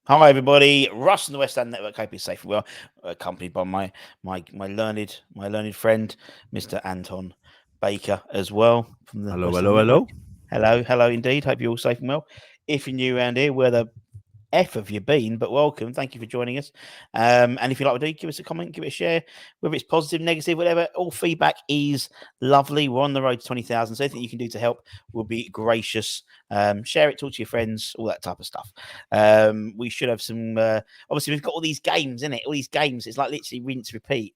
Hi everybody, Russ and the West End Network. Hope you're safe and well. Accompanied by my learned friend, Mr. Anton Baker, as well from the Hello, West hello, End Network. hello. Hello indeed. Hope you're all safe and well. If you're new around here, where the F have you been? But welcome. Thank you for joining us. And if you like what we do, give us a comment, give it a share, whether it's positive, negative, whatever. All feedback is lovely. We're on the road to 20,000. So anything you can do to help will be gracious. Share it, talk to your friends, all that type of stuff. We should have some. Obviously, we've got all these games, in it. All these games. It's like literally rinse, repeat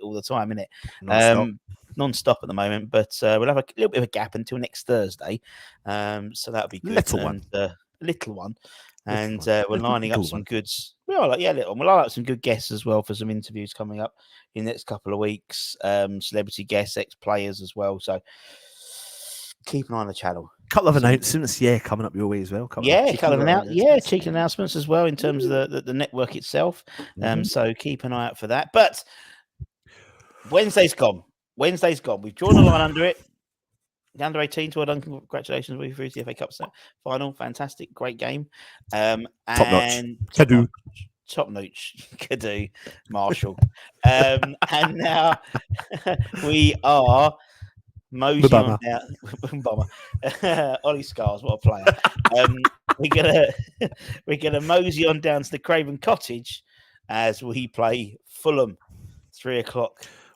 all the time, isn't it? Non-stop. Non-stop at the moment, but we'll have a little bit of a gap until next Thursday. So that'll be good. Little one. Little one. And Little we're one. lining up Little some one. goods. We are little. We'll line up some good guests as well for some interviews coming up in the next couple of weeks. Celebrity guests, ex-players as well. So keep an eye on the channel. Couple of announcements, coming up your way as well. Cheeky announcements as well in terms of the network itself. So keep an eye out for that. But Wednesday's gone. We've drawn a line under it. The under 18s, well done. Congratulations. We're through to the FA Cup final. Fantastic. Great game. Top notch. Top notch. Kadu. Marshall. And now we are mosey on down. Ollie Scars, what a player. We're gonna mosey on down to the Craven Cottage as we play Fulham, 3:00.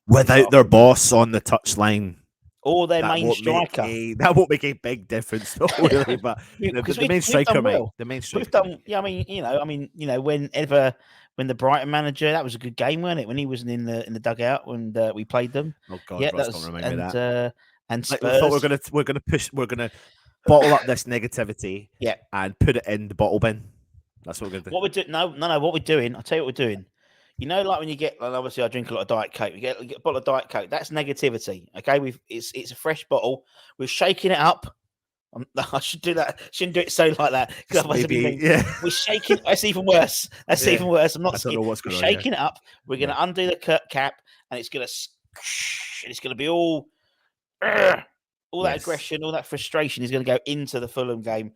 Without their boss on the touchline. Or their main striker. That won't make a big difference, though, really. But the main striker, mate. The main striker. When the Brighton manager, that was a good game, wasn't it? When he wasn't in the dugout when we played them. Oh God, Ross, don't remind me of that. And Spurs. We thought we're gonna bottle up this negativity, and put it in the bottle bin. That's what we're gonna do. What we're doing? No. What we're doing? I'll tell you what we're doing. You know, like when you get, and obviously I drink a lot of Diet Coke. You get a bottle of Diet Coke. That's negativity. Okay, it's a fresh bottle. We're shaking it up. I should do that. Shouldn't do it so like that. We're shaking. That's even worse. Even worse. I'm not. I don't know what's going on. We're shaking it up. We're going to undo the cap, and it's going to be all that aggression, all that frustration is going to go into the Fulham game,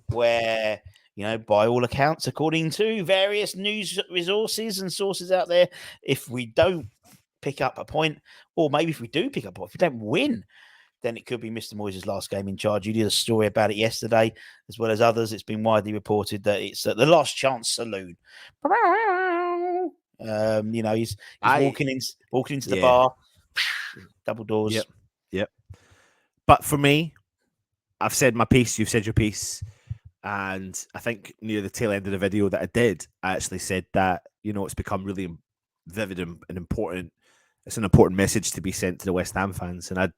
where. You know, by all accounts, according to various news resources and sources out there, if we don't pick up a point, or maybe if we do pick up a point, if we don't win, then it could be Mr. Moyes' last game in charge. You did a story about it yesterday, as well as others. It's been widely reported that it's the last chance saloon. He's walking into the bar, double doors. Yep. But for me, I've said my piece. You've said your piece. And I think near the tail end of the video that I did, I actually said that, it's become really vivid and important. It's an important message to be sent to the West Ham fans. And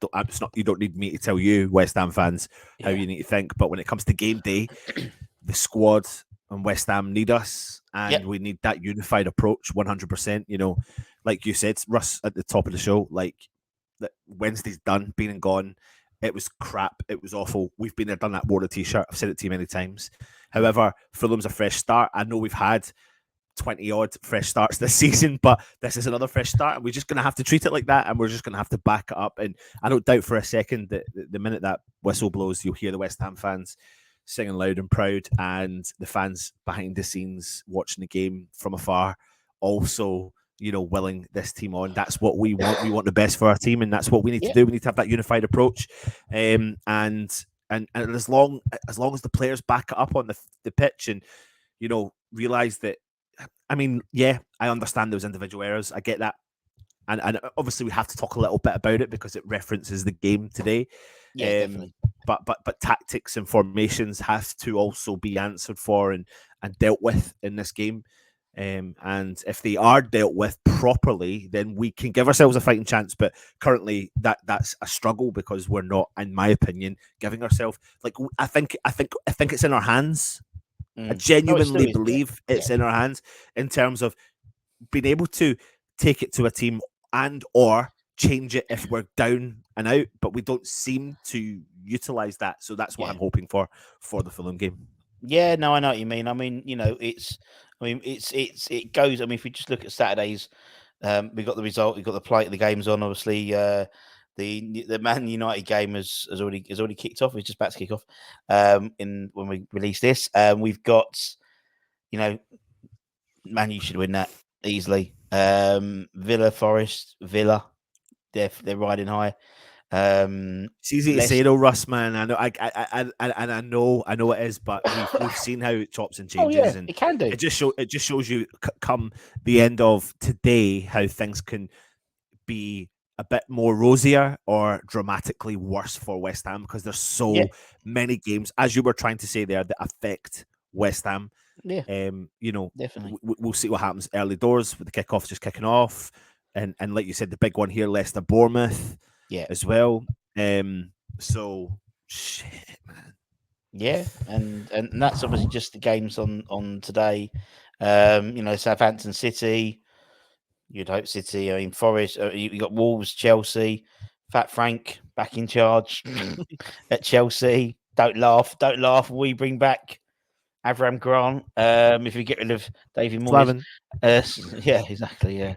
you don't need me to tell you, West Ham fans, how you need to think. But when it comes to game day, the squad and West Ham need us. And we need that unified approach 100%. Like you said, Russ, at the top of the show, like that Wednesday's done, been and gone. It was crap. It was awful. We've been there, done that, wore the T-shirt. I've said it to you many times. However, Fulham's a fresh start. I know we've had 20-odd fresh starts this season, but this is another fresh start, and we're just going to have to treat it like that, and we're just going to have to back it up. And I don't doubt for a second that the minute that whistle blows, you'll hear the West Ham fans singing loud and proud, and the fans behind the scenes watching the game from afar also willing this team on. That's what we want. We want the best for our team, and that's what we need to do. We need to have that unified approach, and as long as the players back it up on the pitch, and realize that. I mean, I understand those individual errors. I get that, and obviously we have to talk a little bit about it because it references the game today. Definitely. But tactics and formations have to also be answered for and dealt with in this game. And if they are dealt with properly, then we can give ourselves a fighting chance. But currently, that's a struggle because we're not, in my opinion, giving ourselves I think it's in our hands. I genuinely believe it's in our hands in terms of being able to take it to a team and or change it if we're down and out. But we don't seem to utilize that. So that's what I'm hoping for the Fulham game. Yeah, no, I know what you mean. I mean, it goes. I mean, if we just look at Saturdays, we got the result. We got the play. The game's on. Obviously, the Man United game has already kicked off. It's just about to kick off. When we release this, we've got Man U should win that easily. Villa, Forest, Villa, they're riding high. It's easy to say though, Russ, man. I know, I know it is, but we've seen how it chops and changes, and it can do. it just shows you come the end of today how things can be a bit more rosier or dramatically worse for West Ham because there's so many games, as you were trying to say there, that affect West Ham. Yeah, definitely. We'll see what happens early doors with the kickoff just kicking off, and like you said, the big one here, Leicester Bournemouth, as well. So shit, man. Yeah, and that's obviously just the games on today. Southampton City. You'd hope City. I mean, Forest. You got Wolves, Chelsea. Fat Frank back in charge at Chelsea. Don't laugh. We bring back Avram Grant. If we get rid of David Moyes. Yeah, exactly. Yeah.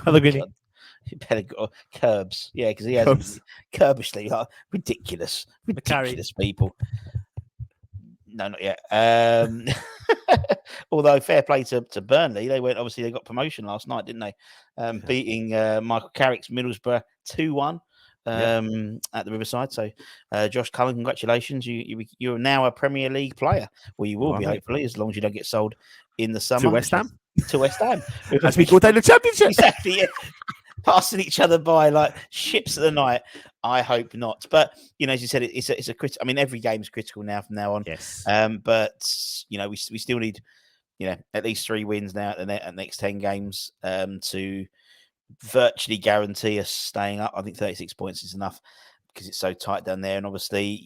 Pellegrini. Curbs. Yeah, because he hasn't. Curbishly. Ridiculous people. No, not yet. Although fair play to Burnley, they got promotion last night, didn't they? Beating Michael Carrick's Middlesbrough 2-1 at the Riverside. So, Josh Cullen, congratulations! You're now a Premier League player. Well, you will be hopefully, as long as you don't get sold in the summer to West Ham. As we go down the Championship. Exactly. Yeah. Passing each other by like ships of the night. I hope not. But as you said, it's a critical. I mean, every game is critical now from now on. Yes. But we still need at least 3 wins now at the next 10 games to virtually guarantee us staying up. I think 36 points is enough because it's so tight down there. And obviously,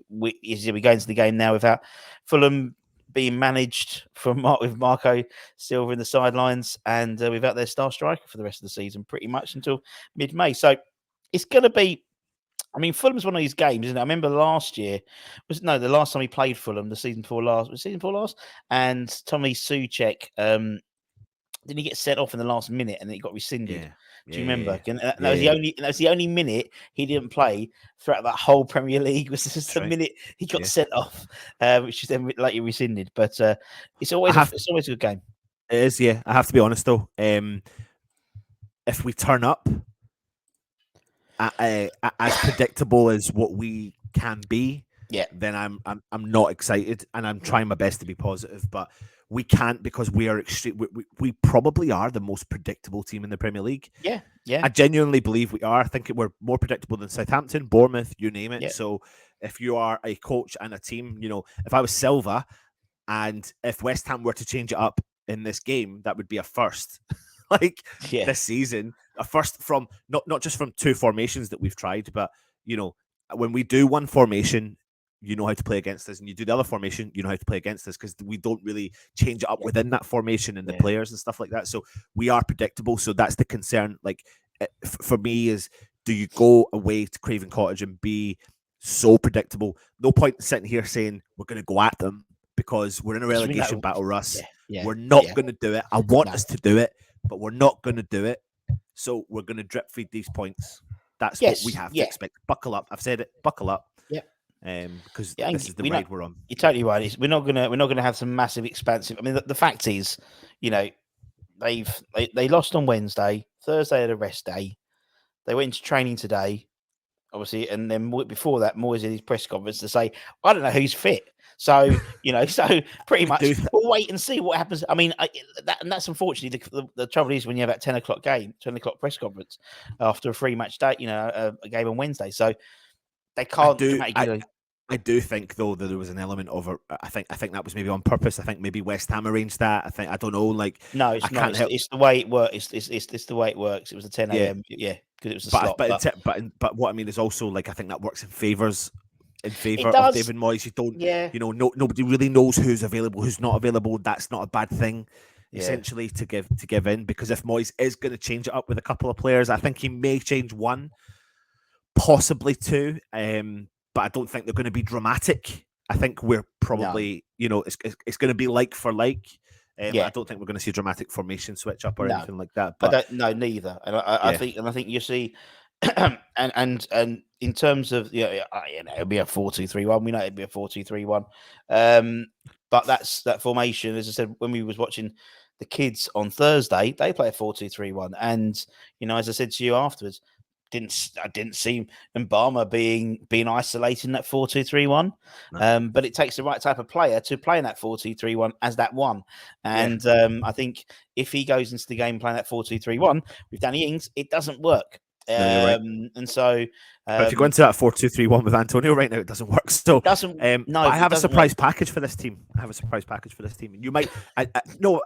we go into the game now without Fulham being managed with Marco Silva in the sidelines and without their star striker for the rest of the season, pretty much until mid-May. So it's going to be. I mean, Fulham's one of these games, isn't it? I remember last year the last time he played Fulham, the season before last, and Tommy Soucek. Didn't he get set off in the last minute and then he got rescinded? Do you remember? That was the only minute he didn't play throughout that whole Premier League. Was just the minute he got sent off, which is then later rescinded. But it's always a good game. It is, yeah. I have to be honest though. If we turn up as predictable as what we can be, then I'm not excited, and I'm trying my best to be positive, but we can't because we are extreme. We probably are the most predictable team in the Premier League. Yeah. I genuinely believe we are. I think we're more predictable than Southampton, Bournemouth, you name it. So if you are a coach and a team, if I was Silva, and if West Ham were to change it up in this game, that would be a first. This season, a first from not just from 2 formations that we've tried, but when we do one formation, you know how to play against us, and you do the other formation, you know how to play against us, because we don't really change it up within that formation and the players and stuff like that. So we are predictable. So that's the concern. For me, is do you go away to Craven Cottage and be so predictable? No point in sitting here saying we're going to go at them because we're in a relegation battle, Russ. We're not going to do it. I want us to do it, but we're not going to do it. So we're going to drip feed these points. That's what we have to expect. Buckle up. I've said it. Buckle up. Because this is the ride we're on. You're totally right. We're not gonna have some massive expansive. I mean, the fact is, they lost on Wednesday. Thursday had a rest day. They went into training today, obviously, and then before that, Moyes in his press conference to say, "I don't know who's fit." So so pretty much we'll wait and see what happens. I mean, that's unfortunately the trouble is when you have that 10 o'clock press conference after a 3-match day, a game on Wednesday. So they can't. I do think though that there was an element of I think that was maybe on purpose. I think maybe West Ham arranged that. I don't know. No, it's not. It's the way it works. It's the way it works. It was a 10 a.m. because it was a slot. But what I mean is also I think that works in favour of David Moyes. You don't, nobody really knows who's available, who's not available. That's not a bad thing. Essentially, to give in, because if Moyes is going to change it up with a couple of players, I think he may change 1, possibly 2. But I don't think they're going to be dramatic. I think we're probably, it's going to be like for like. I don't think we're going to see a dramatic formation switch up or anything like that. But neither. And I think you see, and in terms of it'll be a 4-2-3-1. We know it'd be a 4-2-3-1. But that formation, as I said, when we was watching the kids on Thursday, they play a 4-2-3-1. And as I said to you afterwards, I didn't see Mbama being isolated in that 4-2-3-1. No. But it takes the right type of player to play in that 4-2-3-1 as that one. And I think if he goes into the game playing that 4-2-3-1 with Danny Ings, it doesn't work. No, you're right. And so, but if you go into that 4-2-3-1 with Antonio right now, it doesn't work. So, it doesn't. No, but I have a surprise package for this team. You might. I know,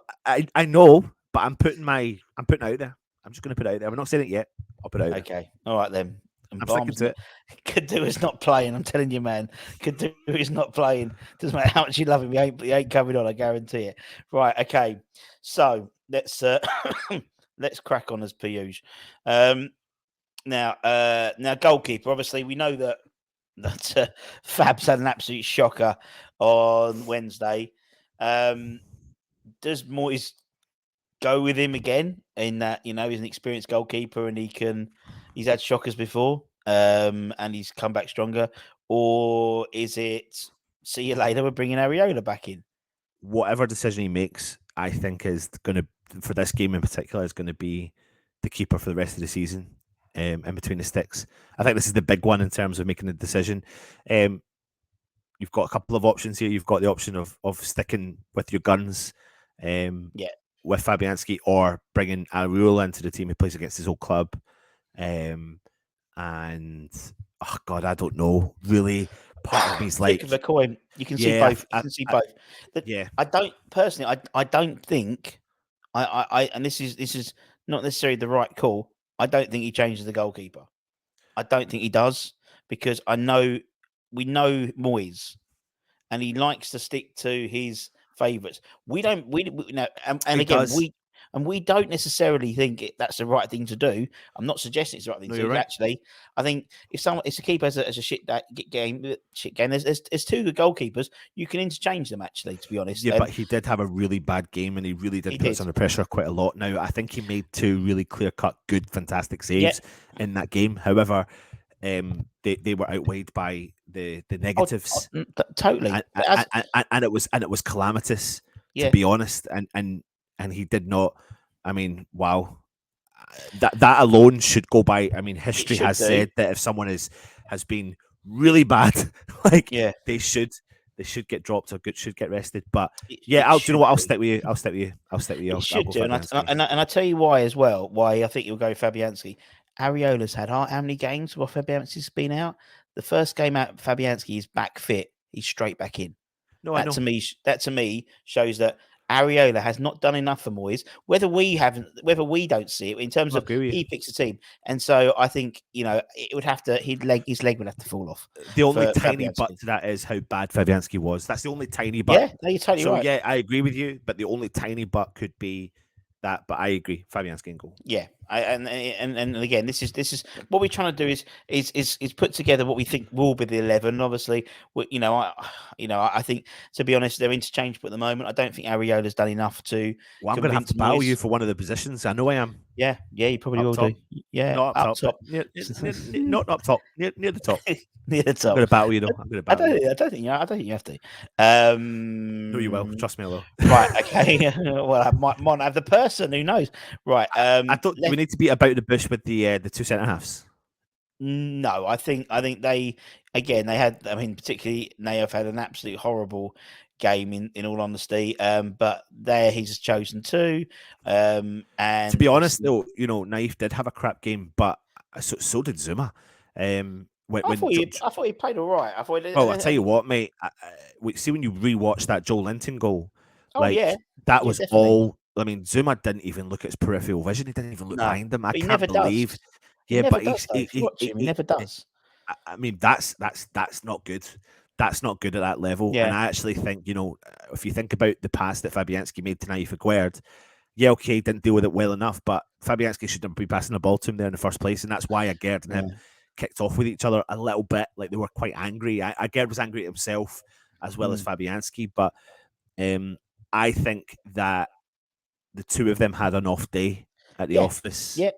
but I'm putting it out there. I'm just going to put it out there. I'm not saying it yet. I'll put it out there. Okay, all right then. And I'm sticking to it. Kadu is not playing. I'm telling you, man. Kadu is not playing. Doesn't matter how much you love him. He ain't coming on. I guarantee it. Right. Okay. So let's let's crack on as per usual. Now, goalkeeper. Obviously, we know that Fab's had an absolute shocker on Wednesday. Does Moyes go with him again in that he's an experienced goalkeeper and he's had shockers before and he's come back stronger, or is it see you later, we're bringing Areola back in? Whatever decision he makes, I think is going to, for this game in particular, is going to be the keeper for the rest of the season. In between the sticks, I think this is the big one in terms of making the decision. You've got a couple of options here. You've got the option of sticking with your guns, with Fabianski, or bringing Areola into the team who plays against his old club. And oh God, I don't know. Really, part of me's like, of a coin. You can see both. You can see both. I don't personally. I don't think. And this is not necessarily the right call. I don't think he changes the goalkeeper. I don't think he does, because we know Moyes, and he likes to stick to his favourites. We don't. We no, and again does. we don't necessarily think that's the right thing to do. I'm not suggesting it's the right thing to do. Right. Actually, I think if a keeper has a shit game, there's two good goalkeepers. You can interchange them. Actually, to be honest. Yeah, but he did have a really bad game, and he really did put us under pressure quite a lot. Now, I think he made two really clear-cut, good, fantastic saves in that game. However, they were outweighed by the negatives. Totally, and it was calamitous, to be honest. And he did not. I mean, wow, that alone should go by. I mean, history has said that if someone has been really bad, they should get dropped or should get rested. But do you know what? I'll stick with you. I'll stick with you. Should do, and I tell you why as well. Why I think you'll go Fabianski. Areola's had how many games while Fabianski's been out? The first game out, Fabianski is back fit. He's straight back in. No, that to me shows that Areola has not done enough for Moyes. Whether we don't see it in terms of he picks a team, and so I think it would have to his leg would have to fall off. The only tiny but to that is how bad Fabianski was. That's the only tiny but. Yeah, no, you're totally right. Yeah, I agree with you, but the only tiny but could be that. But I agree, Fabianski in goal. Yeah, and again, this is what we're trying to do is put together what we think will be the 11. Obviously, I think, to be honest, they're interchangeable at the moment. I don't think Areola's done enough to. Well, I'm going to have to battle you for one of the positions. I know I am. Yeah, you probably will do. Yeah, not up top. Not up top. Near the top. Near the top. I'm going to battle you, though. I don't think you have to. No, you will. Trust me, I will. Right. Okay. Well, I might have the person who knows. Right. Do we need to beat about the bush with the two centre halves? No, I think they had. I mean, particularly Naif had an absolute horrible game in all honesty. But there he's chosen two. And to be honest, though, Naif did have a crap game, but so did Zuma. I thought he played all right. I'll tell you what, mate. See, when you rewatch that Joe Linton goal, that was definitely. all. I mean, Zuma didn't even look at his peripheral vision. He didn't even look behind him. I can't believe. Does. Yeah, but he never does. I mean, that's not good. That's not good at that level. Yeah. And I actually think, if you think about the pass that Fabianski made to Naif Aguerd, okay, didn't deal with it well enough, but Fabianski shouldn't be passing the ball to him there in the first place, and that's why Aguerd and him kicked off with each other a little bit. Like, they were quite angry. Aguerd was angry at himself as well as Fabianski, but I think that the two of them had an off day at the office. Yeah.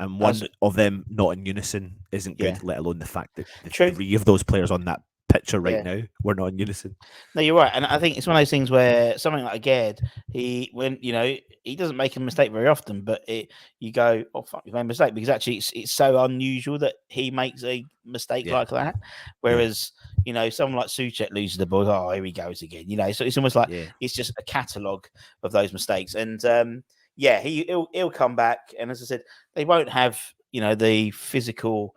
and That's one of them not in unison isn't yeah, good. Let alone the fact that the true. three of those players on that picture right Yeah. now were not in unison. No, you're right, and I think it's one of those things where something like Aged, when he doesn't make a mistake very often, but you go, oh fuck, you made a mistake because actually it's so unusual that he makes a mistake Yeah, like that. yeah, Whereas someone like Suchek loses the ball, oh here he goes again. So it's almost like yeah. it's just a catalogue of those mistakes, and yeah, he'll come back, and as I said, they won't have the physical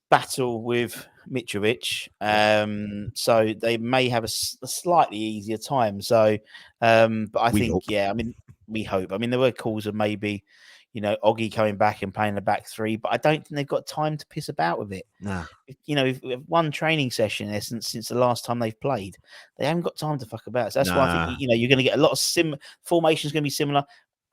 battle with Mitrovic, Yeah. so they may have a slightly easier time. So, but I We think, hope. yeah, I mean, we hope. I mean, there were calls of maybe, Oggy coming back and playing the back three, but I don't think they've got time to piss about with it. Nah. If we have one training session in essence since the last time they've played, they haven't got time to fuck about. So that's why I think Nah. you're going to get a lot of formations going to be similar.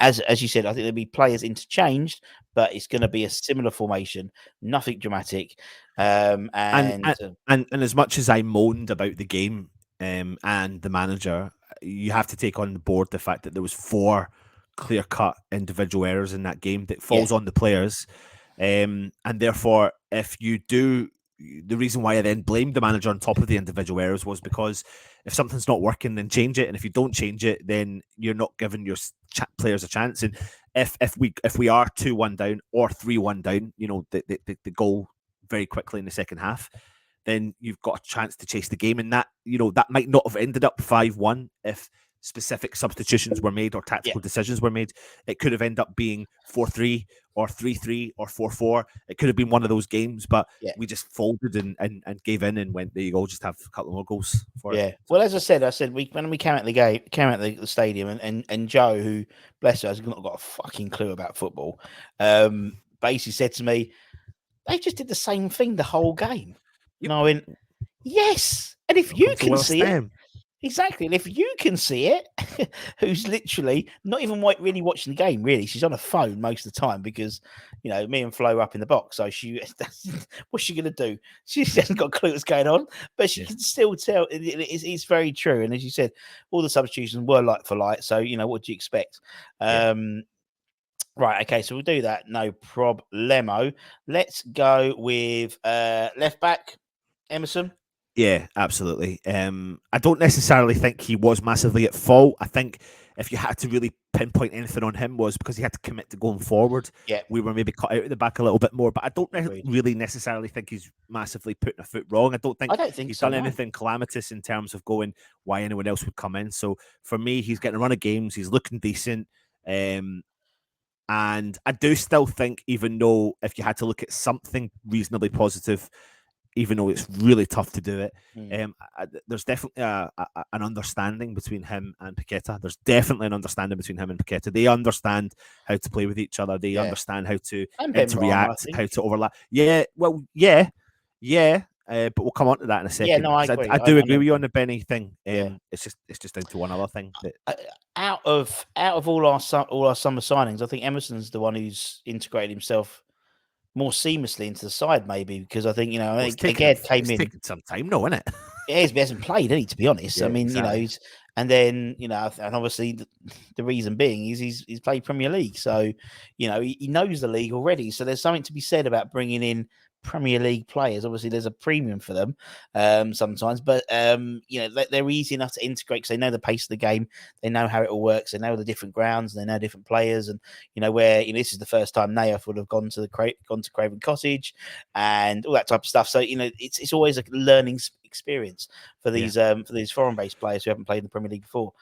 As you said, I think there'll be players interchanged, but it's going to be a similar formation, nothing dramatic. And And and, and as much as I moaned about the game and the manager, you have to take on the board the fact that there was 4 clear-cut individual errors in that game that yeah, falls on the players. And therefore, if you do, the reason why I then blamed the manager on top of the individual errors was because if something's not working, then change it, and if you don't change it, then you're not giving your players a chance. And if we are 2-1 down or 3-1 down, the goal very quickly in the second half, then you've got a chance to chase the game, and that might not have ended up 5-1 if specific substitutions were made or yeah, tactical decisions were made. It could have ended up being 4-3 or 3-3 or 4-4. It could have been one of those games, but yeah. we just folded and gave in and went, there you go, just have a couple more goals for it. Yeah. Well, as I said, when we came out the game, came out the stadium, and Joe, who bless her, has not got a fucking clue about football, basically said to me, they just did the same thing the whole game. Yep. And I went, yes. And if you Welcome to can West see it, Ham. exactly. And if you can see it, who's literally not even really watching the game, really, she's on a phone most of the time because, me and Flo are up in the box. So what's she going to do? She hasn't got a clue what's going on, but she can still tell. It's very true. And as you said, all the substitutions were like for like. So, what do you expect? Right, okay, so we'll do that. No problemo. Let's go with left back, Emerson. Yeah, absolutely. I don't necessarily think he was massively at fault. I think if you had to really pinpoint anything on him was because he had to commit to going forward. Yeah, We were maybe cut out of the back a little bit more, but I don't agreed. really necessarily think he's massively putting a foot wrong. I don't think I don't think he's so. done No. anything calamitous in terms of going why anyone else would come in. So for me, he's getting a run of games. He's looking decent. And I do still think, even though if you had to look at something reasonably positive, even though it's really tough to do it, there's definitely an understanding between him and Paqueta. There's definitely an understanding between him and Paqueta. They understand how to play with each other. They understand how to And Ben Rama, I interact, think. how to overlap. Yeah, well, yeah. But we'll come on to that in a Yeah, second. no, I 'Cause agree. I I do agree know. with you on the Benny thing. Yeah. It's just down to one other thing that Out of all our summer signings, I think Emerson's the one who's integrated himself more seamlessly into the side, maybe because I think I think again came it's in. taken some time, though, isn't it? Yeah, he hasn't played, has he? To be honest, I Yeah, mean, exactly. and then and obviously the reason being is he's played Premier League, so he knows the league already. So there's something to be said about bringing in Premier League players. Obviously, there's a premium for them sometimes, but they're easy enough to integrate because they know the pace of the game, they know how it all works, they know the different grounds, they know different players, and where this is the first time Naif would have gone to Craven Cottage and all that type of stuff. So it's always a learning experience for these foreign based players who haven't played in the Premier League before.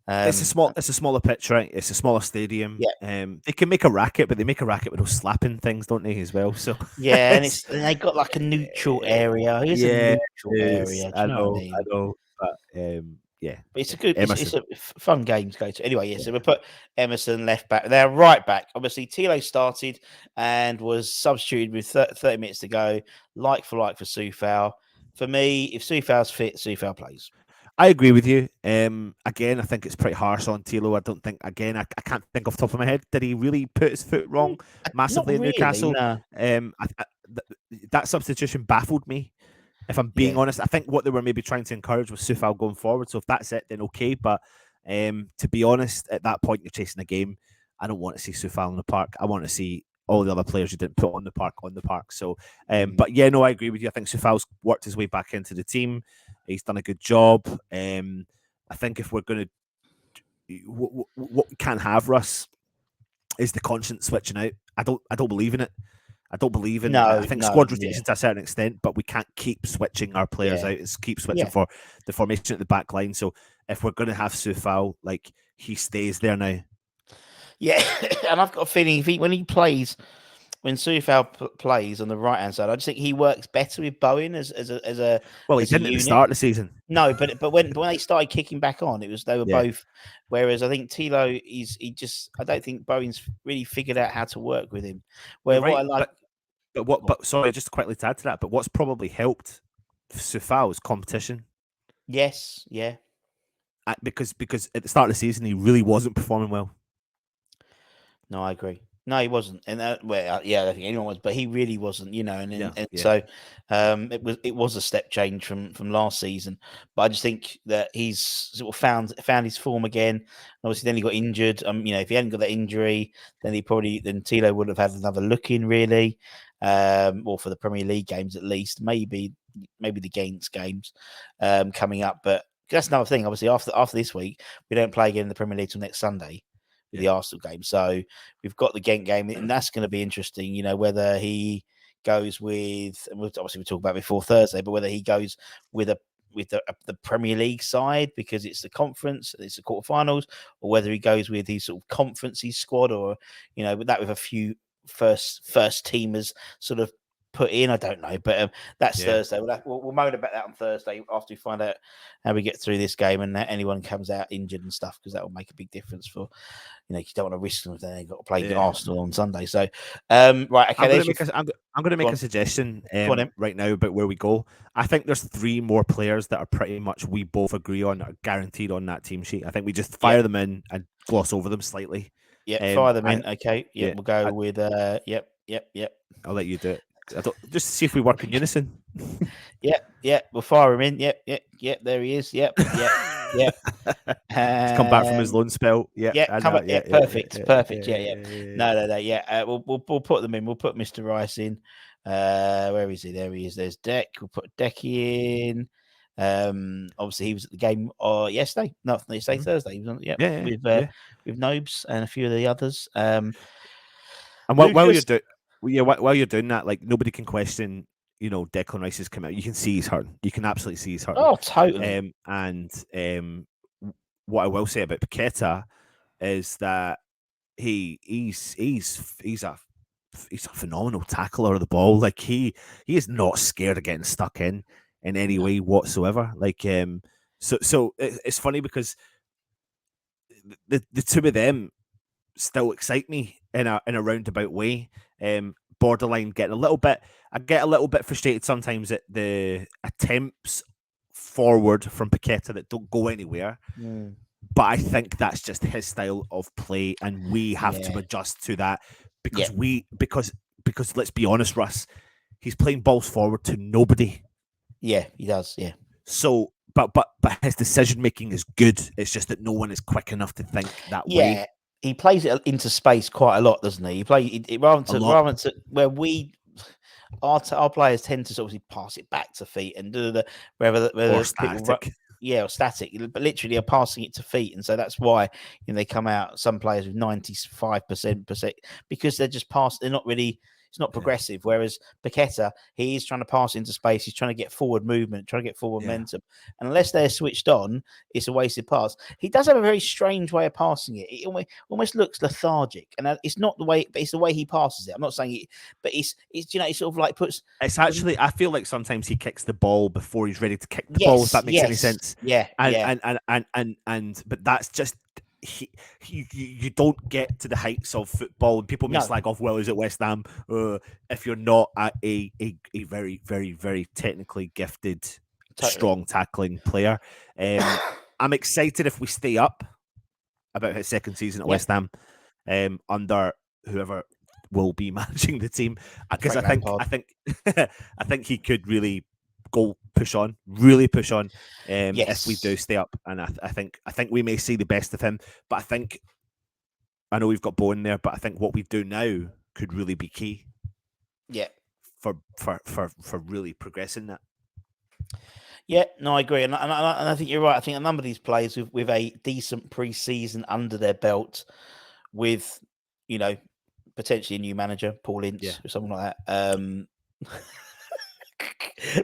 It's a smaller pitch, right? It's a smaller stadium. Yeah. They can make a racket, but they make a racket with those slapping things, don't they, as well? So Yeah, and they got like a neutral area. Here's a yeah, neutral it is. area. Do I you know what I know, mean? but yeah, But it's Emerson. a fun game to go to. Anyway, yeah. So we put Emerson left back. They're right back. Obviously, Tilo started and was substituted with 30 minutes to go, like for Soufal. For me, if Soufal's fit, Soufal plays. I agree with you. Again, I think it's pretty harsh on Tilo. I don't think. Again, I can't think off the top of my head. Did he really put his foot wrong Not massively in really, Newcastle? no. That substitution baffled me. If I'm being Yeah, honest, I think what they were maybe trying to encourage was Soufal going forward. So if that's it, then okay. But to be honest, at that point you're chasing a game. I don't want to see Soufal in the park. I want to see all the other players you didn't put on the park. So, but yeah, no, I agree with you. I think Sufal's worked his way back into the team. He's done a good job. I think if we're going to, what we can't have, Russ, is the constant switching out. I don't believe in it. I don't believe in. I think squad rotation to a certain extent, but we can't keep switching our players out. It's keep switching for the formation at the back line. So if we're going to have Sufal, like, he stays there now. Yeah, and I've got a feeling when Sufal plays on the right hand side, I just think he works better with Bowen as a well, he as didn't a at the unit. start of the season. No, but when they started kicking back on, they were both. Whereas I think Tilo I don't think Bowen's really figured out how to work with him. Where right, what I like, but sorry, just quickly to add to that. But what's probably helped Sufal is competition. Yes, yeah. Because at the start of the season he really wasn't performing well. No, I agree. No, he wasn't, and I don't think anyone was, but he really wasn't, So it was a step change from last season. But I just think that he's sort of found his form again. Obviously, then he got injured. If he hadn't got that injury, then Tilo would have had another look in, really, or for the Premier League games at least, maybe the Gaines games coming up. But that's another thing. Obviously, after this week, we don't play again in the Premier League till next Sunday. The Arsenal game. So we've got the Ghent game, and that's going to be interesting, whether he goes with, and we'll talk about before Thursday, but whether he goes with the Premier League side because it's the conference, it's the quarterfinals, or whether he goes with his sort of conference squad, or, with a few first teamers sort of put in. I don't know, but that's Thursday. We'll moan about that on Thursday after we find out how we get through this game and that anyone comes out injured and stuff, because that will make a big difference for, you don't want to risk them if they've got to play Arsenal on Sunday. So, right, okay. I'm going to make a suggestion right now about where we go. I think there's 3 more players that are pretty much we both agree on are guaranteed on that team sheet. I think we just fire them in and gloss over them slightly. Fire them in. Okay. We'll go with. Yep. I'll let you do it. Just to see if we work in unison. We'll fire him in. Yep. There he is. Yep. He's come back from his loan spell. Perfect. No. Yeah. We'll put them in. We'll put Mr. Rice in. Where is he? There he is. There's Deck. We'll put Decky in. Obviously he was at the game yesterday. No, yesterday, Thursday. He was on. With Nobes and a few of the others. And while you're doing that, like, nobody can question, Declan Rice's come out. You can see he's hurting. You can absolutely see he's hurting. Oh, totally. What I will say about Paqueta is that he's a phenomenal tackler of the ball. Like, he is not scared of getting stuck in any way whatsoever. Like, so it's funny because the two of them still excite me in a roundabout way. Borderline getting I get a little bit frustrated sometimes at the attempts forward from Paqueta that don't go anywhere. But I think that's just his style of play, and we have to adjust to that because because let's be honest, Russ, he's playing balls forward to nobody. Yeah, he does. Yeah. So, but his decision making is good. It's just that no one is quick enough to think that way. He plays it into space quite a lot, doesn't he? He plays it rather than where our players tend to obviously pass it back to feet and or static. Or static, but literally are passing it to feet, and so that's why they come out. Some players with 95% because they're just passed. They're not really. It's not progressive. Whereas Paqueta, he is trying to pass into space. He's trying to get forward movement, trying to get forward momentum. And unless they're switched on, it's a wasted pass. He does have a very strange way of passing it. It almost looks lethargic, and it's not the way, but it's the way he passes it. I'm not saying it, but it's it's sort of like puts. It's actually, I feel like sometimes he kicks the ball before he's ready to kick the ball. If that makes any sense. But that's just. You don't get to the heights of football. People may slag off Willies at West Ham if you're not a very, very, very technically gifted, strong tackling player. I'm excited if we stay up about his second season at West Ham under whoever will be managing the team, because I think he could really really push on if we do stay up, and I think we may see the best of him. But I know we've got Bowen there, but I think what we do now could really be key. Yeah. For really progressing that. Yeah, no, I agree, and I think you're right. I think a number of these players with a decent pre-season under their belt, with potentially a new manager, Paul Ince, or something like that.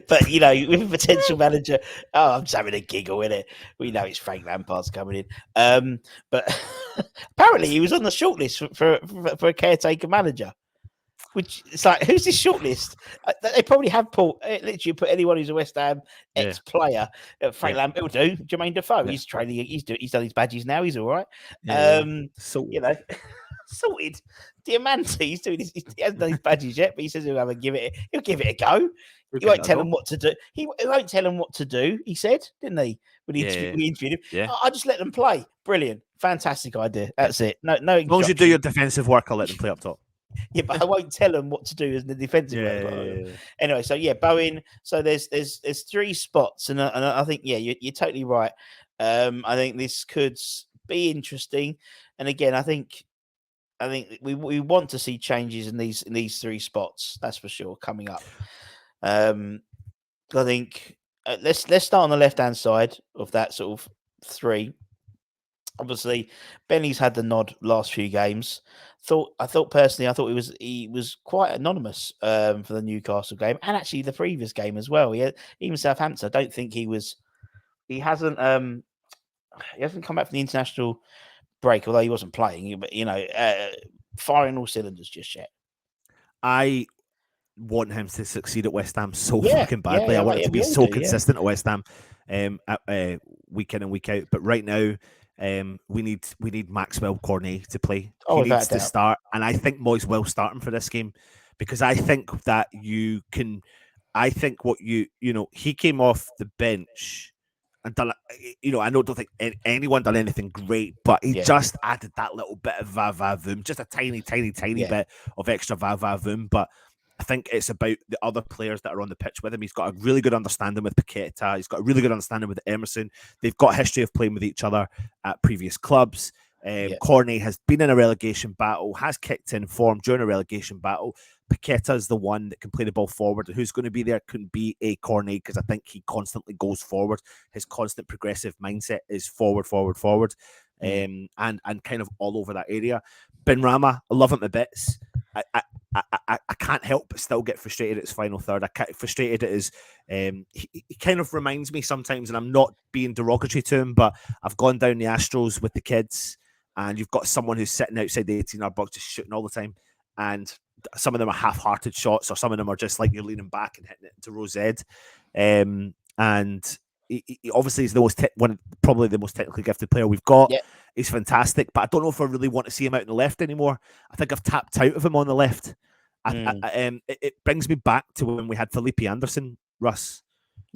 But with a potential manager, I'm just having a giggle in it. We know it's Frank Lampard's coming in, but apparently he was on the shortlist for a caretaker manager. Which it's like, who's this shortlist? They probably have literally put anyone who's a West Ham ex-player. Frank Lampard will do. Jermaine Defoe, he's training. He's done his badges now. He's all right. Sorted. Diamante, he hasn't done his badges yet, but he says he'll give it a go. He won't tell him what to do. He won't tell him what to do. He said, didn't he? When he interviewed him, I just let them play. Brilliant, fantastic idea. That's it. No. As long as you do your defensive work, I'll let them play up top. Yeah, but I won't tell them what to do as the defensive. Anyway, so Bowen. So there's 3 spots, and I think you're totally right. I think this could be interesting, and again, I think we want to see changes in these 3 spots. That's for sure coming up. I think let's start on the left hand side of that sort of 3. Obviously, Benny's had the nod last few games. I thought personally, he was quite anonymous for the Newcastle game, and actually the previous game as well. Even Southampton. I don't think he was. He hasn't come back from the international break, although he wasn't playing. But firing all cylinders just yet. I want him to succeed at West Ham so fucking badly. I want him to be so consistent at West Ham, week in and week out. But right now, we need Maxwell Cornet to play. He needs to start, and I think Moyes will start him for this game, because I think that you can. I think he came off the bench and done. I don't think anyone done anything great, but he just added that little bit of va-va-voom, just a tiny bit of extra va-va-voom. But I think it's about the other players that are on the pitch with him. He's got a really good understanding with Paqueta. He's got a really good understanding with Emerson. They've got a history of playing with each other at previous clubs. Cornet has been in a relegation battle, has kicked in form during a relegation battle. Paqueta is the one that can play the ball forward. Who's going to be there couldn't be a Cornet, because I think he constantly goes forward. His constant progressive mindset is forward, and kind of all over that area. Ben Rama, I love him to bits. I can't help but still get frustrated at his final third. I get frustrated at his. He kind of reminds me sometimes, and I'm not being derogatory to him, but I've gone down the Astros with the kids, and you've got someone who's sitting outside the 18-yard box just shooting all the time, and some of them are half-hearted shots, or some of them are just like you're leaning back and hitting it into row Z. And he obviously is probably the most technically gifted player we've got. Yep. He's fantastic, but I don't know if I really want to see him out on the left anymore. I think I've tapped out of him on the left. It brings me back to when we had Felipe Anderson, Russ,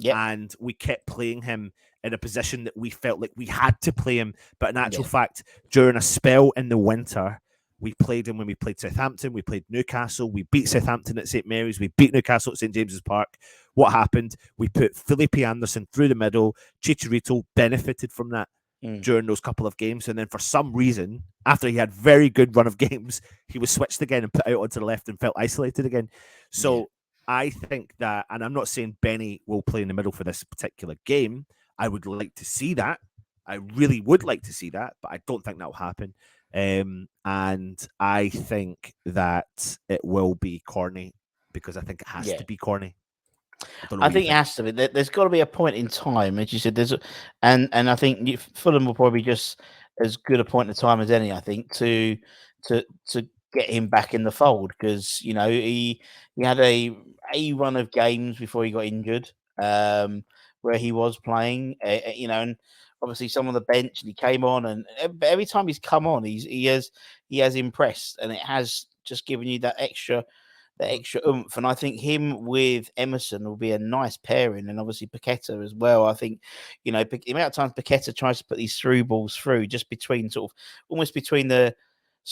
and we kept playing him in a position that we felt like we had to play him. But in actual fact, during a spell in the winter, we played him when we played Southampton, we played Newcastle, we beat Southampton at St Mary's, we beat Newcastle at St James's Park. What happened? We put Felipe Anderson through the middle. Chicharito benefited from that during those couple of games. And then for some reason, after he had very good run of games, he was switched again and put out onto the left and felt isolated again. So I think that, and I'm not saying Benny will play in the middle for this particular game. I would like to see that. I really would like to see that, but I don't think that will happen. And I think that it will be Cornet, because I think it has to be Cornet. I think it has to be. There's got to be a point in time, as you said. And I think Fulham will probably just as good a point in time as any. I think to get him back in the fold, because he had a run of games before he got injured, where he was playing, and obviously some on the bench, and he came on, and every time he's come on, he has impressed, and it has just given you that extra oomph. And I think him with Emerson will be a nice pairing, and obviously Paqueta as well. I think, the amount of times Paqueta tries to put these through balls through just between almost between their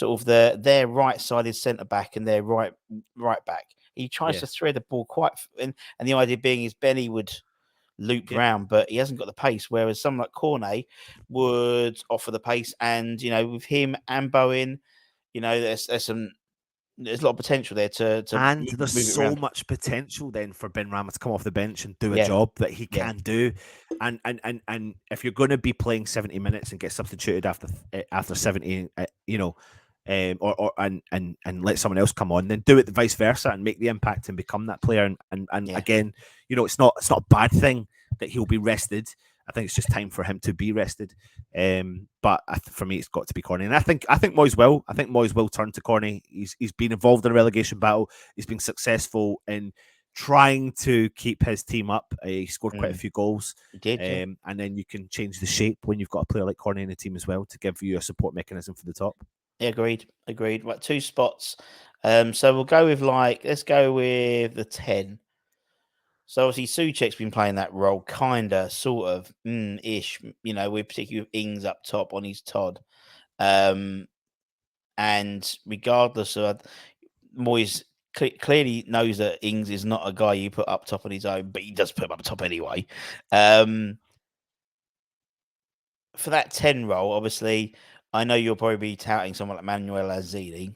right-sided centre back and their right back. He tries to thread the ball quite, and the idea being is Benny would loop round, but he hasn't got the pace. Whereas someone like Cornet would offer the pace, and with him and Bowen, there's some There's a lot of potential there to And move, there's move it so around. much potential then for Ben Rama to come off the bench and do a Yeah, job that he yeah, can do. And if you're going to be playing 70 minutes and get substituted after 70, or and let someone else come on, then do it vice versa and make the impact and become that player. And yeah, again, it's not a bad thing that he'll be rested. I think it's just time for him to be rested. But for me, it's got to be Corny, and I think Moyes will. I think Moyes will turn to Corny. He's been involved in a relegation battle. He's been successful in trying to keep his team up. He scored quite a few goals, he did. Yeah, and then you can change the shape when you've got a player like Corny in the team as well to give you a support mechanism for the top. yeah, agreed, agreed. Right, 2 spots. So we'll go with let's go with the 10. So obviously Suchek's been playing that role, kinda, sort of, ish. With particularly with Ings up top on his Todd. And regardless of Moyes clearly knows that Ings is not a guy you put up top on his own, but he does put him up top anyway. For that 10 role, obviously, I know you'll probably be touting someone like Manuel Lanzini.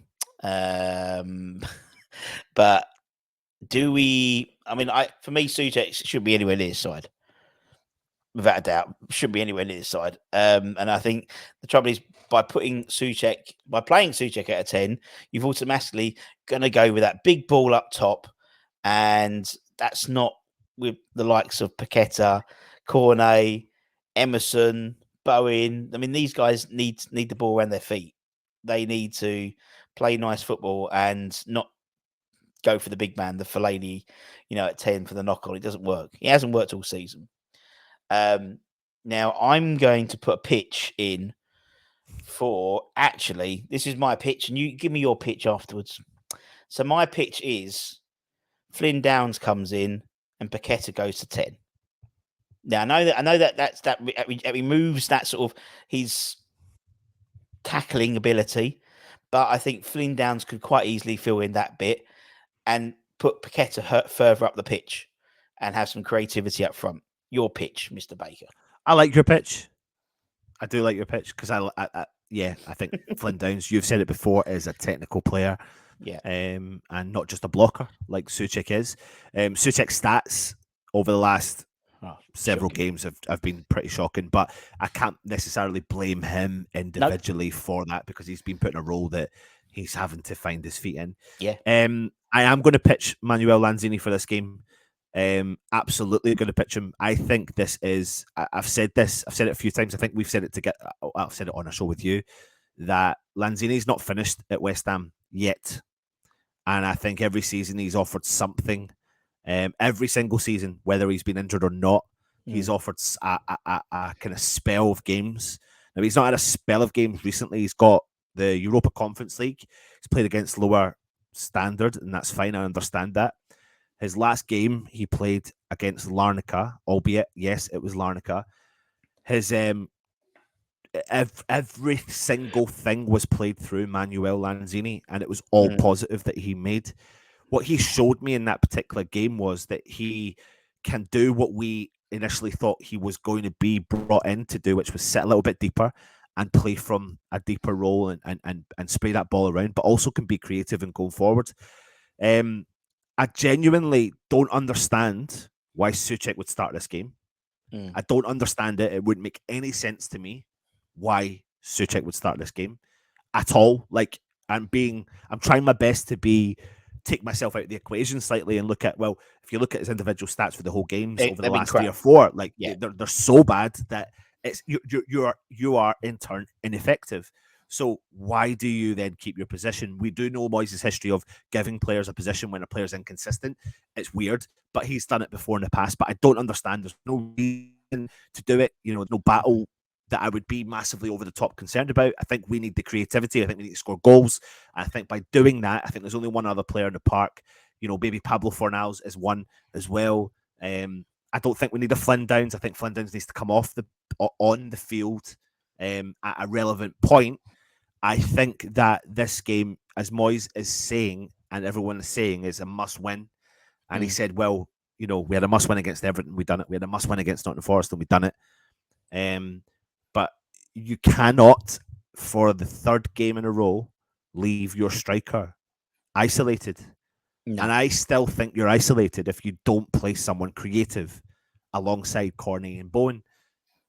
But do we? I mean, for me, Suchek should be anywhere near his side. Without a doubt, should be anywhere near his side. And I think the trouble is by playing Suchek at a 10, you've automatically going to go with that big ball up top, and that's not with the likes of Paqueta, Cornet, Emerson, Bowen. I mean, these guys need the ball around their feet. They need to play nice football and not go for the big man, the Fellaini, at 10 for the knock on. It doesn't work. It hasn't worked all season. Now I'm going to put a pitch in for this is my pitch, and you give me your pitch afterwards. So my pitch is Flynn Downs comes in and Paqueta goes to 10. Now I know that removes that sort of his tackling ability, but I think Flynn Downs could quite easily fill in that bit and put Paqueta further up the pitch and have some creativity up front. Your pitch, Mr. Baker. I like your pitch. I do like your pitch because I think Flynn Downs, you've said it before, is a technical player. Yeah. And not just a blocker like Suchek is. Suchek's stats over the last several games have been pretty shocking, but I can't necessarily blame him individually for that because he's been put in a role that he's having to find his feet in. Yeah. I am going to pitch Manuel Lanzini for this game. Absolutely going to pitch him. I think this is. I've said it a few times. I think we've said it I've said it on a show with you that Lanzini's not finished at West Ham yet, and I think every season he's offered something. Every single season, whether he's been injured or not, he's offered a kind of spell of games. Now he's not had a spell of games recently. He's got the Europa Conference League. He's played against lower standard, and that's fine. I understand that. His last game he played against Larnaca, albeit yes, it was Larnaca. His every single thing was played through Manuel Lanzini, and it was all positive that he made. What he showed me in that particular game was that he can do what we initially thought he was going to be brought in to do, which was sit a little bit deeper and play from a deeper role and spray that ball around, but also can be creative and go forward. I genuinely don't understand why Suchek would start this game. I don't understand it. It wouldn't make any sense to me why Suchek would start this game at all. Like I'm trying my best to take myself out of the equation slightly and look at, well, if you look at his individual stats for the whole games over the last 3 or 4, like they're so bad that it's you are in turn ineffective. So why do you then keep your position? We do know Moyes' history of giving players a position when a player's inconsistent. It's weird, but he's done it before in the past. But I don't understand. There's no reason to do it. No battle that I would be massively over the top concerned about. I think we need the creativity. I think we need to score goals. I think by doing that, I think there's only one other player in the park. Maybe Pablo Fornals is one as well. I don't think we need a Flynn Downs. I think Flynn Downs needs to come on the field at a relevant point. I think that this game, as Moyes is saying, and everyone is saying, is a must-win. And he said, well, we had a must-win against Everton, we done it. We had a must-win against Nottingham Forest, and we done it. But you cannot, for the third game in a row, leave your striker isolated. No. And I still think you're isolated if you don't play someone creative alongside Corney and Bowen.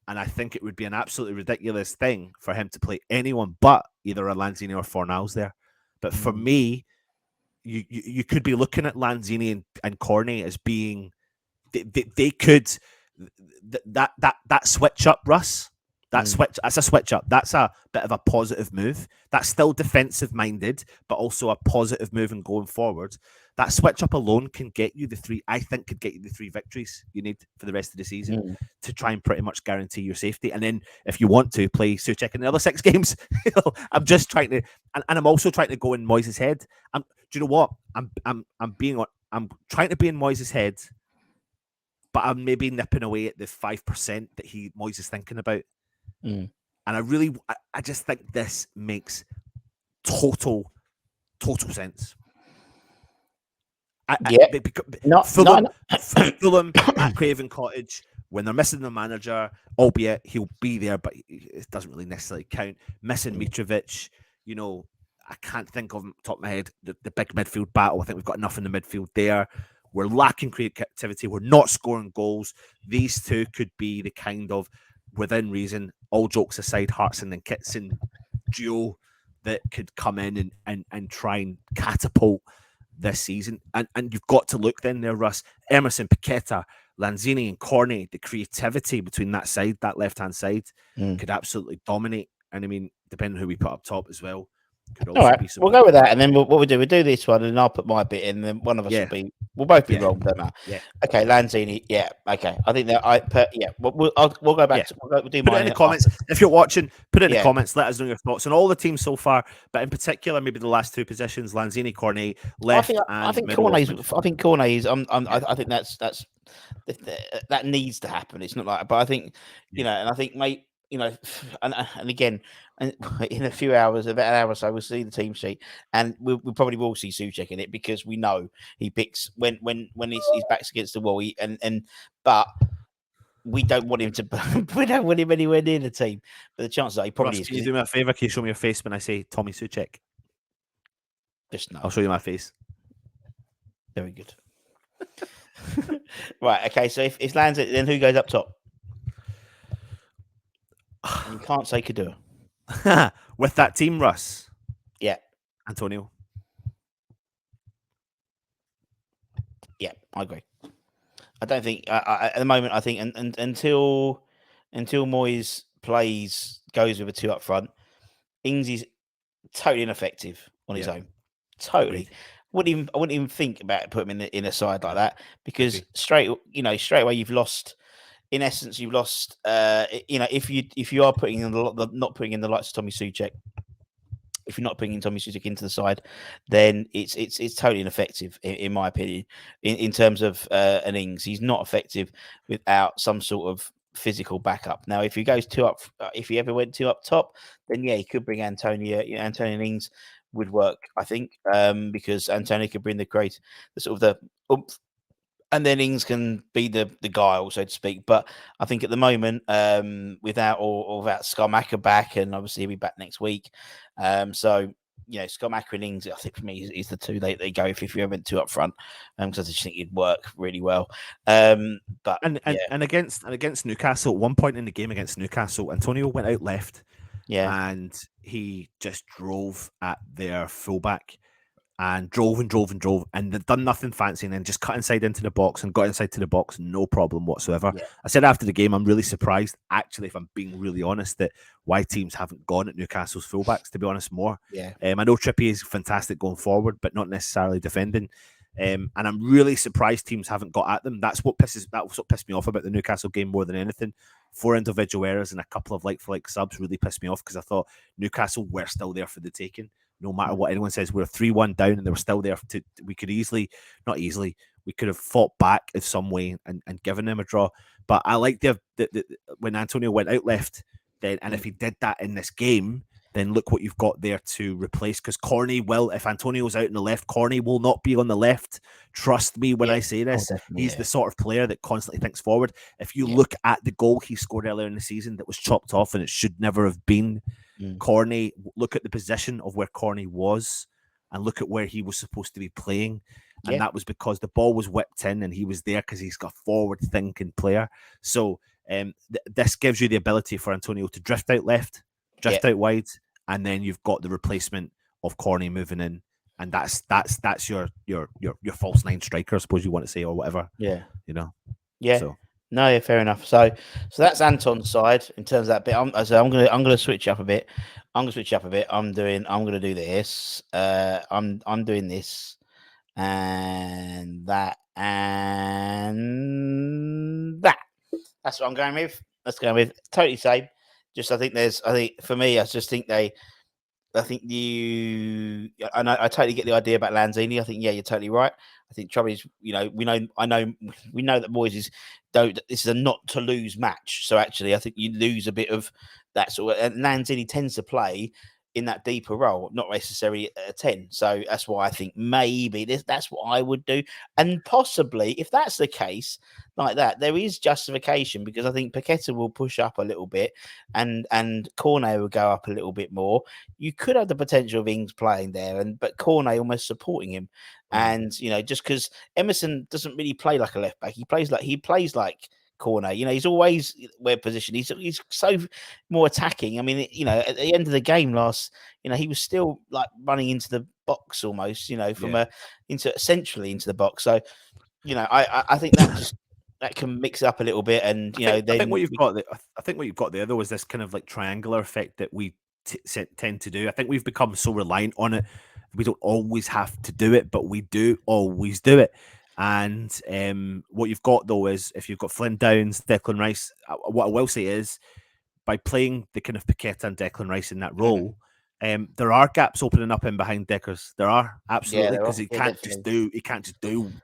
And I think it would be an absolutely ridiculous thing for him to play anyone but either a Lanzini or Fornals there. But for me, you could be looking at Lanzini and Corney as being they could that switch up, Russ. That's a switch up. That's a bit of a positive move. That's still defensive minded, but also a positive move and going forward. That switch up alone can get you the three. I think could get you the 3 victories you need for the rest of the season to try and pretty much guarantee your safety. And then if you want to play Souček in the other 6 games, I'm just trying to, and I'm also trying to go in Moyes' head. Do you know what? I'm trying to be in Moyes' head, but I'm maybe nipping away at the 5% that Moyes is thinking about. And I just think this makes total sense. Fulham at Craven Cottage, when they're missing the manager, albeit he'll be there, but it doesn't really necessarily count. Missing Mitrovic, I can't think of top of my head the big midfield battle. I think we've got enough in the midfield there. We're lacking creativity. We're not scoring goals. These two could be the kind of, within reason, all jokes aside, Hartson and Kitson duo that could come in and try and catapult this season. And you've got to look then there, Russ. Emerson, Paqueta, Lanzini and Corney, the creativity between that side, that left-hand side, could absolutely dominate. And I mean, depending on who we put up top as well, could also all right, be some. We'll go with that, and then what we do this one, and I'll put my bit in, and then one of us we'll both be wrong, don't matter. Yeah. Okay, Lanzini. Yeah. Okay. I think that We'll go back. We'll do put it in the comments if you're watching. Put it in the comments. Let us know your thoughts on all the teams so far, but in particular, maybe the last 2 positions: Lanzini, Corney, left. I think Corney's. I think Corney's. I think that's that needs to happen. It's not like, but I think and I think, mate. And again, in a few hours, about an hour or so, we'll see the team sheet, and we probably will see Souček in it because we know he picks when his back's against the wall. But we don't want him to. We don't want him anywhere near the team. But the chances are he probably Ross, is. Can you do me a favour? Can you show me your face when I say Tommy Souček? Just no. I'll show you my face. Very good. Right. Okay. So if it's lands it, then who goes up top? And you can't say Kadua. With that team, Russ. Yeah. Antonio. Yeah, I agree. I don't think at the moment. I think until Moyes goes with a 2 up front, Ings is totally ineffective on his own. Totally. I wouldn't even think about putting him in a side like that because straight away you've lost. In essence, you've lost. If you are putting in not putting in the likes of Tommy Souček, if you're not bringing Tommy Souček into the side, then it's totally ineffective in my opinion. In terms of an Ings, he's not effective without some sort of physical backup. Now, if he goes 2 up, if he ever went 2 up top, then he could bring Antonio. Antonio and Ings would work, I think, because Antonio could bring the sort of the oomph. And then Ings can be the guile, so to speak. But I think at the moment, without Skarmaka back, and obviously he'll be back next week. So Skarmaka and Ings, I think for me is the 2 they go if you went 2 up front, because I just think it'd work really well. But against Newcastle, at one point in the game against Newcastle, Antonio went out left, and he just drove at their fullback. And drove and they'd done nothing fancy and then just cut inside into the box and got inside to the box, no problem whatsoever. Yeah. I said after the game, I'm really surprised, actually, if I'm being really honest, that why teams haven't gone at Newcastle's fullbacks, to be honest, more. Yeah. I know Trippier is fantastic going forward, but not necessarily defending. And I'm really surprised teams haven't got at them. That's what pissed me off about the Newcastle game more than anything. 4 individual errors and a couple of like-for-like subs really pissed me off because I thought Newcastle were still there for the taking. No matter what anyone says, we're 3-1 down and they were still there. We could we could have fought back in some way and given them a draw. But I like when Antonio went out left, and if he did that in this game, then look what you've got there to replace. Because Corney if Antonio's out on the left, Corney will not be on the left. Trust me when I say this. He's the sort of player that constantly thinks forward. If you look at the goal he scored earlier in the season that was chopped off and it should never have been, Corney, look at the position of where Corney was and look at where he was supposed to be playing. And Yeah. that was because the ball was whipped in and he was there because he's got a forward thinking player. So this gives you the ability for Antonio to drift out left, drift out wide, and then you've got the replacement of Corney moving in. And that's your false nine striker, I suppose you want to say, or whatever. Yeah. You know. Yeah. So No, yeah, fair enough. So that's Anton's side in terms of that bit. I'm gonna switch up a bit. I'm gonna do this. I'm doing this and that and that. That's what I'm going with. Totally same. Just I think for me, I just think I think I totally get the idea about Lanzini. I think, yeah, you're totally right. I think trouble is, we know that Moyes don't. This is a not to lose match. So actually, I think you lose a bit of that sort of. And Lanzini tends to play in that deeper role, not necessarily a 10. So that's why I think maybe that's what I would do. And possibly, if that's the case, like that, there is justification because I think Paqueta will push up a little bit and Cornet will go up a little bit more. You could have the potential of Ings playing there, but Cornet almost supporting him. And just because Emerson doesn't really play like a left back, he plays like Cornet. He's always where position. He's so more attacking. I mean, at the end of the game he was still like running into the box almost. Centrally into the box. So, I think that can mix it up a little bit. And I think what you've got there though is this kind of like triangular effect that we tend to do. I think we've become so reliant on it. We don't always have to do it, but we do always do it. And what you've got though is if you've got Flynn Downs, Declan Rice, what I will say is by playing the kind of Paqueta and Declan Rice in that role, there are gaps opening up in behind Deckers. There are absolutely because he can't just do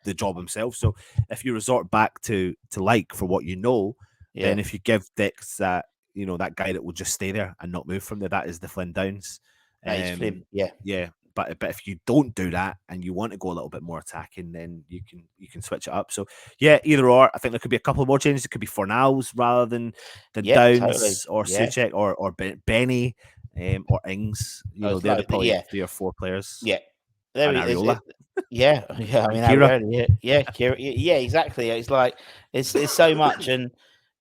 the job himself. So if you resort back to like for what then if you give Dex that that guy that will just stay there and not move from there, that is the Flynn Downs. Flynn, yeah. But if you don't do that and you want to go a little bit more attacking, then you can switch it up. So yeah, either or. I think there could be a couple more changes. It could be Fornals rather than Downs totally. or Souček or Benny or Ings. They're probably 3 or 4 players. Yeah, there and Areola. Yeah. I mean, Areola, yeah, exactly. It's like it's so much, and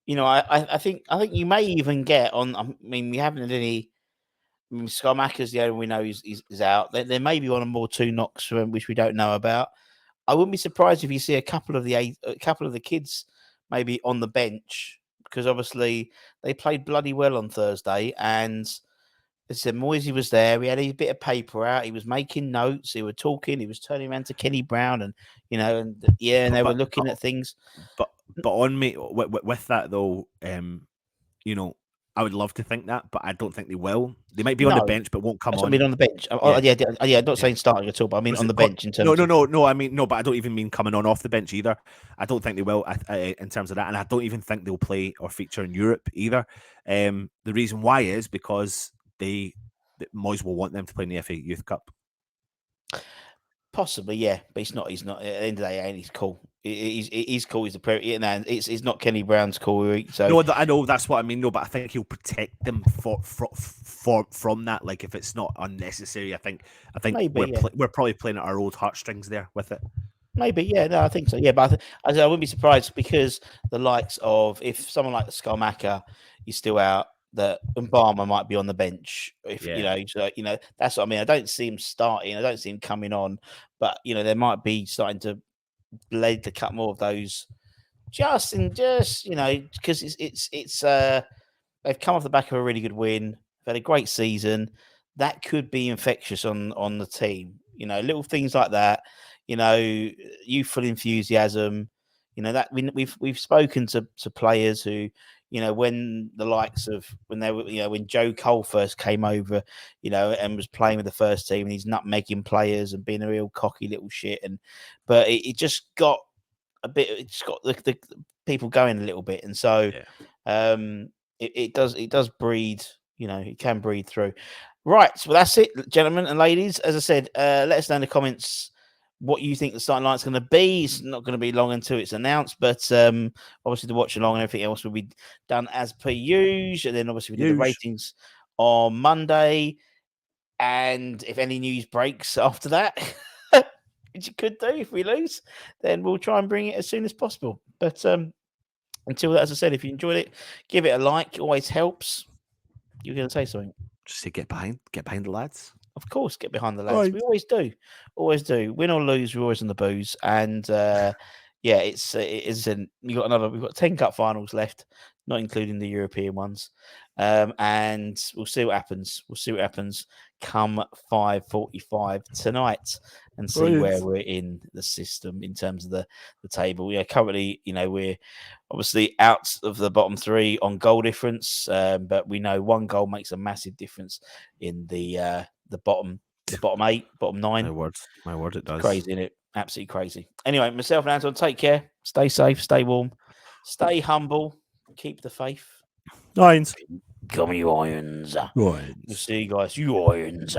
I think you may even get on. I mean, we haven't had any. Scarmacca's the only one we know is out. There may be one or more 2 knocks which we don't know about. I wouldn't be surprised if you see a couple of the kids maybe on the bench because obviously they played bloody well on Thursday. And as I said, Moisey was there. He had a bit of paper out. He was making notes. He was talking. He was turning around to Kenny Brown and they were looking at things. But on me with that though, I would love to think that, but I don't think they will. They might be on the bench, but won't come on. I mean, on the bench. I'm not saying starting at all, but I mean on the bench in terms. No. I mean, no, but I don't even mean coming on off the bench either. I don't think they will in terms of that, and I don't even think they'll play or feature in Europe either. The reason why is because Moyes will want them to play in the FA Youth Cup. Possibly, yeah, but he's not. At the end of the day, he's cool. He's cool. He's the priority, and it's not Kenny Brown's call. So no, I know that's what I mean. No, but I think he'll protect them from that. Like if it's not unnecessary, I think maybe, we're probably playing at our old heartstrings there with it. Maybe, yeah, no, I think so. Yeah, but I wouldn't be surprised because the likes of if someone like Scarmacca is still out, that Mbama might be on the bench. If that's what I mean. I don't see him starting. I don't see him coming on, but there might be starting to blade to cut more of those. Because it's they've come off the back of a really good win. They've had a great season. That could be infectious on the team. Little things like that. Youthful enthusiasm. That we've spoken to players who. When the likes of when Joe Cole first came over, and was playing with the first team, and he's nutmegging players and being a real cocky little shit, but it just got a bit. It just got the people going a little bit, and so it does breed. It can breed through. Right, so that's it, gentlemen and ladies. As I said, let us know in the comments what you think the starting line is going to be. It's not going to be long until it's announced, but obviously the watch along and everything else will be done as per usual. And then obviously we do the ratings on Monday. And if any news breaks after that, which it could do if we lose, then we'll try and bring it as soon as possible. But until that, as I said, if you enjoyed it, give it a like. It always helps. You're going to say something? Just say get behind the lads. Of course, get behind the lads. We always do. Win or lose, we're always on the booze. And yeah, it is. We've got 10 cup finals left, not including the European ones. And we'll see what happens. Come 5:45 tonight, and see where we're in the system in terms of the table. Yeah, currently, we're obviously out of the bottom 3 on goal difference, but we know 1 goal makes a massive difference in the bottom 8, bottom 9. My word, it does. Crazy, isn't it? Absolutely crazy. Anyway, myself and Anton, take care. Stay safe, stay warm, stay humble, keep the faith. Irons. Come on, you irons. Irons. We'll see you guys. You irons.